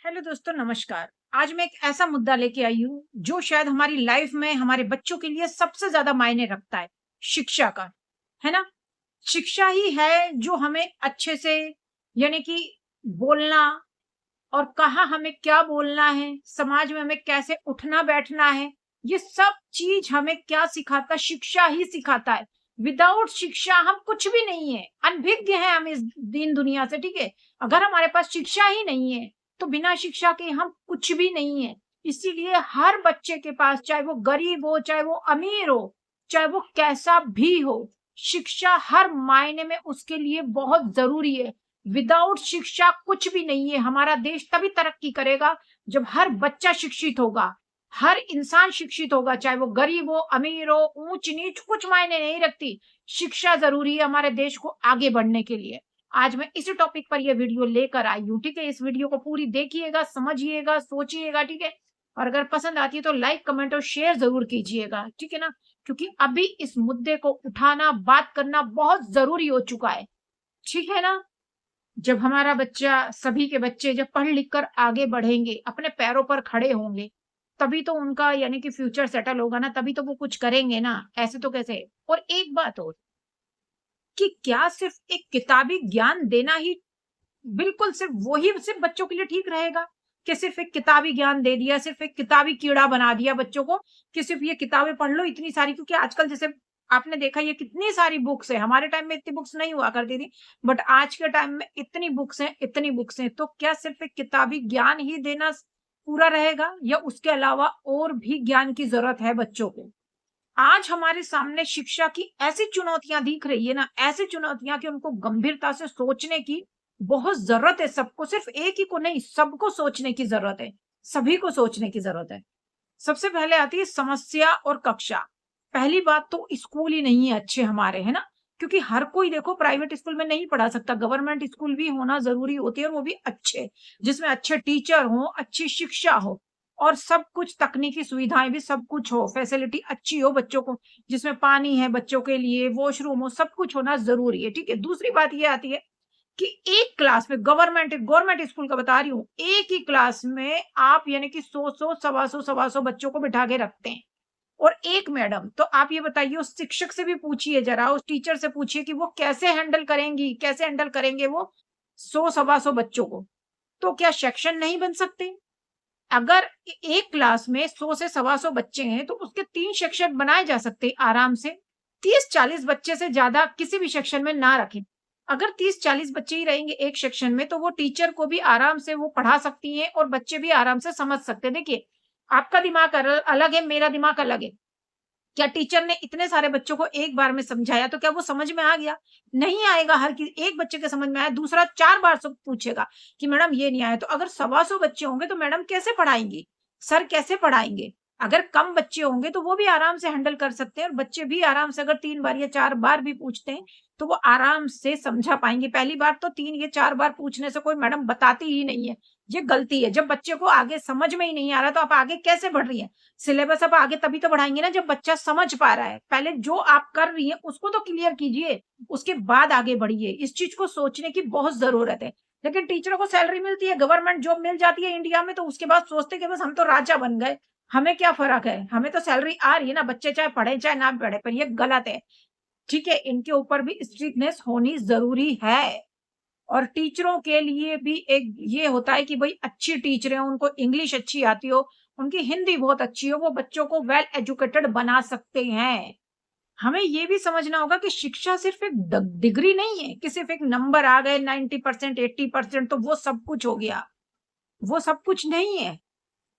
Hello दोस्तों, नमस्कार। आज मैं एक ऐसा मुद्दा लेके आई हूँ जो शायद हमारी लाइफ में हमारे बच्चों के लिए सबसे ज्यादा मायने रखता है। शिक्षा का, है ना? शिक्षा ही है जो हमें अच्छे से, यानी कि बोलना, और कहाँ हमें क्या बोलना है, समाज में हमें कैसे उठना बैठना है, ये सब चीज हमें क्या सिखाता? शिक्षा ही सिखाता है। विदाउट शिक्षा हम कुछ भी नहीं है, अनभिज्ञ हैं हम इस दीन दुनिया से। ठीक है, अगर हमारे पास शिक्षा ही नहीं है तो बिना शिक्षा के हम कुछ भी नहीं है। इसीलिए हर बच्चे के पास, चाहे वो गरीब हो, चाहे वो अमीर हो, चाहे वो कैसा भी हो, शिक्षा हर मायने में उसके लिए बहुत जरूरी है। विदाउट शिक्षा कुछ भी नहीं है। हमारा देश तभी तरक्की करेगा जब हर बच्चा शिक्षित होगा, हर इंसान शिक्षित होगा, चाहे वो गरीब हो, अमीर हो, ऊंच नीच कुछ मायने नहीं रखती। शिक्षा जरूरी है हमारे देश को आगे बढ़ने के लिए। आज मैं इसी टॉपिक पर यह वीडियो लेकर आई हूँ। ठीक है, इस वीडियो को पूरी देखिएगा, समझिएगा, सोचिएगा। ठीक है, और अगर पसंद आती है तो लाइक, कमेंट और शेयर जरूर कीजिएगा। ठीक है ना? क्योंकि अभी इस मुद्दे को उठाना, बात करना बहुत जरूरी हो चुका है। ठीक है ना? जब हमारा बच्चा, सभी के बच्चे जब पढ़ लिख कर आगे बढ़ेंगे, अपने पैरों पर खड़े होंगे, तभी तो उनका यानी कि फ्यूचर सेटल होगा ना, तभी तो वो कुछ करेंगे ना, ऐसे तो कैसे? और एक बात और, कि क्या सिर्फ एक किताबी ज्ञान देना ही, बिल्कुल सिर्फ वही सिर्फ बच्चों के लिए ठीक रहेगा? कि सिर्फ एक किताबी ज्ञान दे दिया, सिर्फ एक किताबी कीड़ा बना दिया बच्चों को, कि सिर्फ ये किताबें पढ़ लो इतनी सारी? क्योंकि आजकल जैसे आपने देखा, ये कितनी सारी बुक्स है। हमारे टाइम में इतनी बुक्स नहीं हुआ करती थी, बट आज के टाइम में इतनी बुक्स हैं, इतनी बुक्स हैं। तो क्या सिर्फ एक किताबी ज्ञान ही देना पूरा रहेगा, या उसके अलावा और भी ज्ञान की जरूरत है बच्चों को? आज हमारे सामने शिक्षा की ऐसी चुनौतियां दिख रही है ना, ऐसी चुनौतियां कि उनको गंभीरता से सोचने की बहुत जरूरत है। सबको, सिर्फ एक ही को नहीं, सबको सोचने की जरूरत है। सभी को सोचने की जरूरत है। सबसे पहले आती है समस्या और कक्षा। पहली बात तो स्कूल ही नहीं है अच्छे हमारे, है ना? क्योंकि हर कोई देखो प्राइवेट स्कूल में नहीं पढ़ा सकता, गवर्नमेंट स्कूल भी होना जरूरी होती है, और वो भी अच्छे, जिसमें अच्छे टीचर हो, अच्छी शिक्षा हो, और सब कुछ तकनीकी सुविधाएं भी सब कुछ हो, फैसिलिटी अच्छी हो बच्चों को, जिसमें पानी है बच्चों के लिए, वॉशरूम हो, सब कुछ होना जरूरी है। ठीक है, दूसरी बात ये आती है कि एक क्लास में, गवर्नमेंट स्कूल का बता रही हूँ, एक ही क्लास में आप यानी कि 100 सवा सौ बच्चों को बिठा के रखते हैं, और एक मैडम। तो आप ये बताइए, उस शिक्षक से भी पूछिए जरा, उस टीचर से पूछिए कि वो कैसे हैंडल करेंगी, कैसे हैंडल करेंगे वो 100 सवा 100 बच्चों को? तो क्या सेक्शन नहीं बन सकते? अगर एक क्लास में 100 से 125 बच्चे हैं तो उसके 3 सेक्शन बनाए जा सकते हैं आराम से। 30-40 बच्चे से ज्यादा किसी भी सेक्शन में ना रखें। अगर 30-40 बच्चे ही रहेंगे एक सेक्शन में, तो वो टीचर को भी आराम से वो पढ़ा सकती हैं, और बच्चे भी आराम से समझ सकते हैं। देखिए, आपका दिमाग अलग है, मेरा दिमाग अलग है। क्या टीचर ने इतने सारे बच्चों को एक बार में समझाया तो क्या वो समझ में आ गया? नहीं आएगा। हर किसी, एक बच्चे के समझ में आया, दूसरा 4 बार से पूछेगा कि मैडम ये नहीं आया। तो अगर 125 बच्चे होंगे तो मैडम कैसे पढ़ाएंगी, सर कैसे पढ़ाएंगे? अगर कम बच्चे होंगे तो वो भी आराम से हैंडल कर सकते हैं, और बच्चे भी आराम से, अगर 3 बार या 4 बार भी पूछते हैं तो वो आराम से समझा पाएंगे। पहली बार तो 3 या 4 बार पूछने से कोई मैडम बताती ही नहीं है, ये गलती है। जब बच्चे को आगे समझ में ही नहीं आ रहा तो आप आगे कैसे बढ़ रही है? सिलेबस आप आगे तभी तो बढ़ाएंगे ना जब बच्चा समझ पा रहा है। पहले जो आप कर रही है उसको तो क्लियर कीजिए, उसके बाद आगे बढ़िए। इस चीज को सोचने की बहुत जरूरत है। लेकिन टीचरों को सैलरी मिलती है, गवर्नमेंट जॉब मिल जाती है इंडिया में, तो उसके बाद सोचते कि बस हम तो राजा बन गए, हमें क्या फर्क है, हमें तो सैलरी आ रही है ना, बच्चे चाहे पढ़े चाहे ना पढ़े। पर ये गलत है। ठीक है, इनके ऊपर भी स्ट्रिक्टनेस होनी जरूरी है। और टीचरों के लिए भी एक ये होता है कि भाई अच्छी टीचर हो, उनको इंग्लिश अच्छी आती हो, उनकी हिंदी बहुत अच्छी हो, वो बच्चों को वेल एजुकेटेड बना सकते हैं। हमें ये भी समझना होगा कि शिक्षा सिर्फ एक डिग्री नहीं है, कि सिर्फ एक नंबर आ गए 90%, 80% तो वो सब कुछ हो गया। वो सब कुछ नहीं है।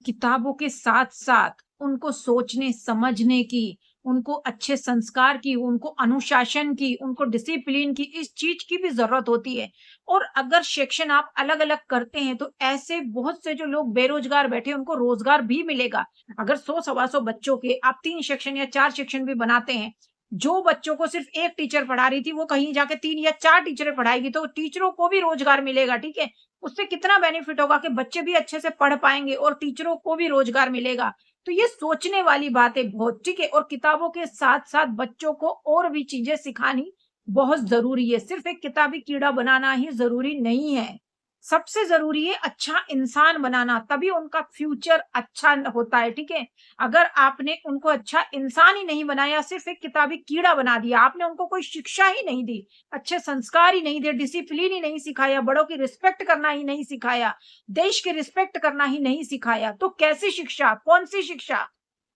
किताबों के साथ-साथ उनको सोचने समझने की, उनको अच्छे संस्कार की, उनको अनुशासन की, उनको डिसिप्लिन की, इस चीज की भी जरूरत होती है। और अगर सेक्शन आप अलग-अलग करते हैं तो ऐसे बहुत से जो लोग बेरोजगार बैठे हैं उनको रोजगार भी मिलेगा। अगर 100 सवा 100 बच्चों के आप 3 सेक्शन या 4 सेक्शन भी बनाते हैं, जो बच्चों को सिर्फ एक टीचर पढ़ा रही थी वो कहीं जाके 3 या 4 टीचरें पढ़ाएगी, तो टीचरों को भी रोजगार मिलेगा। ठीक है, उससे कितना बेनिफिट होगा कि बच्चे भी अच्छे से पढ़ पाएंगे और टीचरों को भी रोजगार मिलेगा। तो ये सोचने वाली बात है बहुत। ठीक है, और किताबों के साथ साथ बच्चों को और भी चीजें सिखानी बहुत जरूरी है। सिर्फ एक किताबी कीड़ा बनाना ही जरूरी नहीं है। सबसे जरूरी है अच्छा इंसान बनाना, तभी उनका फ्यूचर अच्छा होता है। ठीक है, अगर आपने उनको अच्छा इंसान ही नहीं बनाया, सिर्फ एक किताबी कीड़ा बना दिया, आपने उनको कोई शिक्षा ही नहीं दी, अच्छे संस्कार ही नहीं दिए, डिसिप्लिन ही नहीं सिखाया, बड़ों की रिस्पेक्ट करना ही नहीं सिखाया, देश की रिस्पेक्ट करना ही नहीं सिखाया, तो कैसी शिक्षा, कौन सी शिक्षा,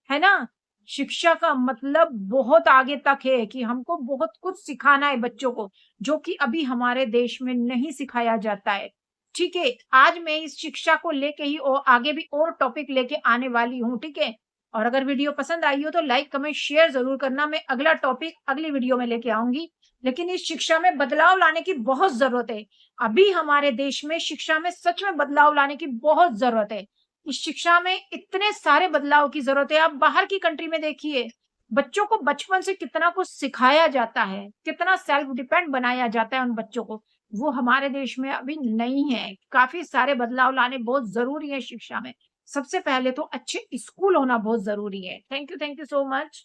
है ना? शिक्षा का मतलब बहुत आगे तक है कि हमको बहुत कुछ सिखाना है बच्चों को, जो कि अभी हमारे देश में नहीं सिखाया जाता है। ठीक है, आज मैं इस शिक्षा को लेके ही और आगे भी और टॉपिक लेके आने वाली हूँ। ठीक है, और अगर वीडियो पसंद आई हो तो लाइक कमेंट शेयर जरूर करना। मैं अगला टॉपिक अगली वीडियो में लेके आऊंगी, लेकिन इस शिक्षा में बदलाव लाने की बहुत जरूरत है। अभी हमारे देश में शिक्षा में सच में बदलाव लाने की बहुत जरूरत है। इस शिक्षा में इतने सारे बदलाव की जरूरत है। आप बाहर की कंट्री में देखिए, बच्चों को बचपन से कितना कुछ सिखाया जाता है, कितना सेल्फ डिपेंड बनाया जाता है उन बच्चों को, वो हमारे देश में अभी नहीं है। काफी सारे बदलाव लाने बहुत जरूरी है शिक्षा में। सबसे पहले तो अच्छे स्कूल होना बहुत जरूरी है। Thank you so much.